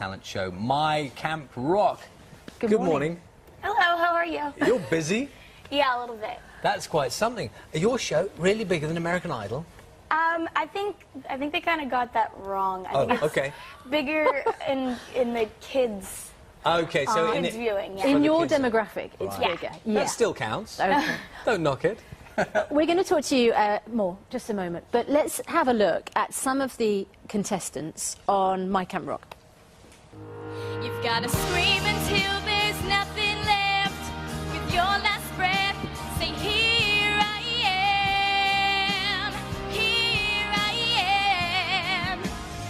talent show, My Camp Rock. Good morning. Hello, how are you? You're busy. Yeah, a little bit. That's quite something. Your show really bigger than American Idol? I think they kind of got that wrong. I think it's okay. bigger in the kids. Okay, so kids viewing. Yeah. In your kids. demographic, it's Right. bigger. That still counts. Okay. Don't knock it. We're going to talk to you more, just a moment. But let's have a look at some of the contestants on My Camp Rock. You've got to scream until there's nothing left. With your last breath, say, here I am. Here I am.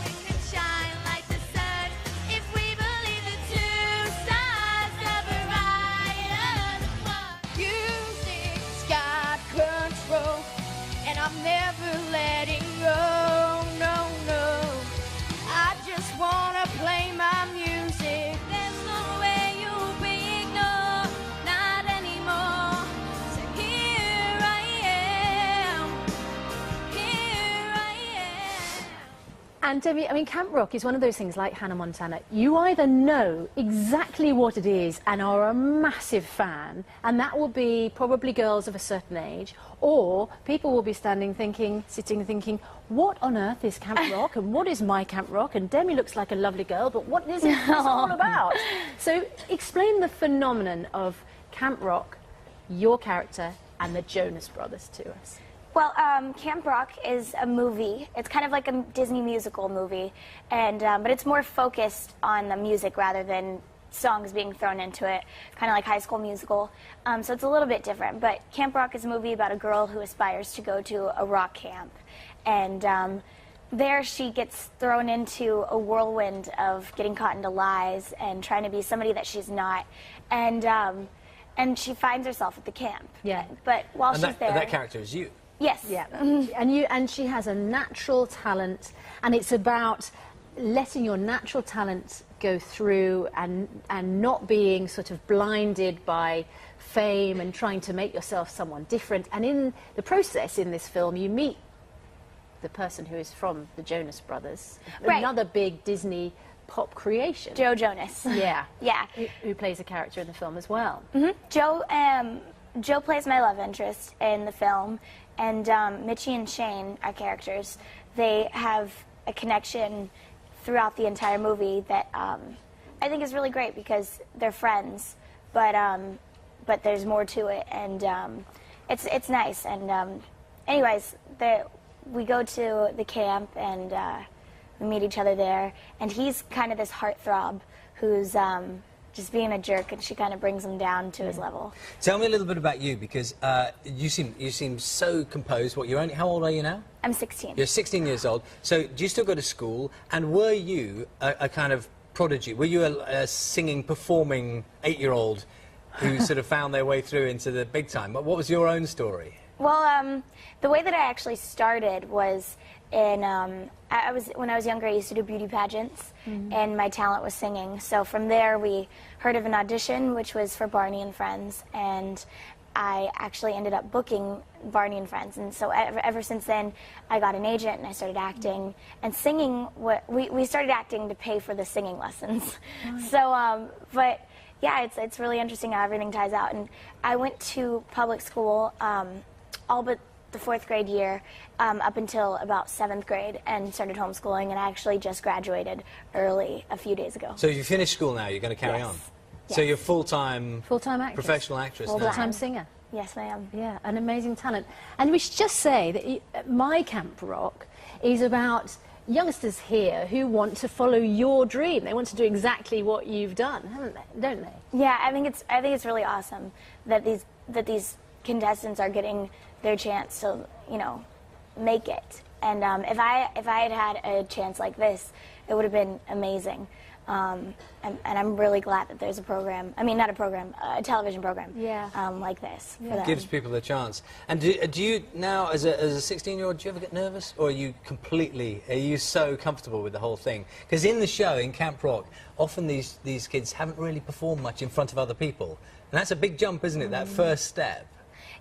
We can shine like the sun if we believe the two sides never ride apart. Music's got control, and I'm never letting go. No, no. I just want to play my music. There's no way you'll be ignored, not anymore. So here I am. Here I am. And Demi, I mean, Camp Rock is one of those things like Hannah Montana. You either know exactly what it is and are a massive fan, and that will be probably girls of a certain age, or people will be sitting thinking, what on earth is Camp Rock, and what is My Camp Rock? And Demi looks like a lovely girl, but what is it all about? So explain the phenomenon of Camp Rock, your character, and the Jonas Brothers to us. Well, Camp Rock is a movie. It's kind of like a Disney musical movie, and but it's more focused on the music rather than songs being thrown into it, kind of like High School Musical. So it's a little bit different. But Camp Rock is a movie about a girl who aspires to go to a rock camp, and there she gets thrown into a whirlwind of getting caught into lies and trying to be somebody that she's not, and she finds herself at the camp. Yeah. But while she's there, that character is you. yes. Yeah, and she has a natural talent, and it's about letting your natural talent go through and not being sort of blinded by fame and trying to make yourself someone different. And in the process, in this film, you meet the person who is from the Jonas Brothers, Right. another big Disney pop creation. Joe Jonas. Yeah, Yeah. who plays a character in the film as well. Joe plays my love interest in the film, and Mitchie and Shane, our characters, they have a connection throughout the entire movie that I think is really great because they're friends, but there's more to it, and it's nice. And anyways, we go to the camp and we meet each other there, and he's kind of this heartthrob who's just being a jerk, and she kind of brings him down to his level. Tell me a little bit about you, because you seem so composed. How old are you now? I'm 16. You're 16 years old. So do you still go to school? And were you a kind of prodigy? Were you a singing, performing 8-year-old who sort of found their way through into the big time? What was your own story? Well, the way that I actually started was in, when I was younger, I used to do beauty pageants, and my talent was singing. So from there, we heard of an audition, which was for Barney and Friends, and I actually ended up booking Barney and Friends. And so ever since then, I got an agent, and I started acting and singing. We started acting to pay for the singing lessons. So, but yeah, it's really interesting how everything ties out. And I went to public school, all but the 4th grade year, up until about 7th grade, and started homeschooling, and I actually just graduated early a few days ago. So you finished school now, you're going to carry Yes. on? Yes. So you're full-time Full-time actress. professional actress now? Full-time singer. Yes, I am. Yeah, an amazing talent. And we should just say that My Camp Rock is about youngsters here who want to follow your dream. They want to do exactly what you've done, haven't they? Don't they? Yeah, I think it's really awesome that these contestants are getting their chance to, make it. And if I had a chance like this, it would have been amazing. And I'm really glad that there's a program. I mean, not a program, a television program. Yeah. Like this for them. Gives people a chance. And do you now, as a 16-year-old, do you ever get nervous, or are you so comfortable with the whole thing? Because in the show, in Camp Rock, often these kids haven't really performed much in front of other people, and that's a big jump, isn't it? That first step.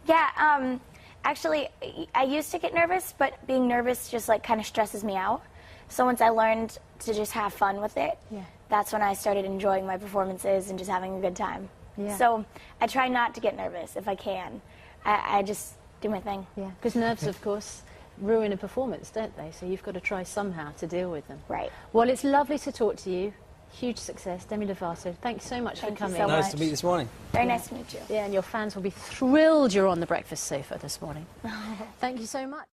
Yeah. Actually, I used to get nervous, but being nervous just kind of stresses me out. So once I learned to just have fun with it, that's when I started enjoying my performances and just having a good time. Yeah. So I try not to get nervous if I can. I just do my thing. Yeah, because nerves, of course, ruin a performance, don't they? So you've got to try somehow to deal with them. Right. Well, it's lovely to talk to you. Huge success, Demi Lovato. Thanks so much Thank for you coming. so much. Nice to meet you this morning. Very nice to meet you. Yeah, and your fans will be thrilled you're on the breakfast sofa this morning. Thank you so much.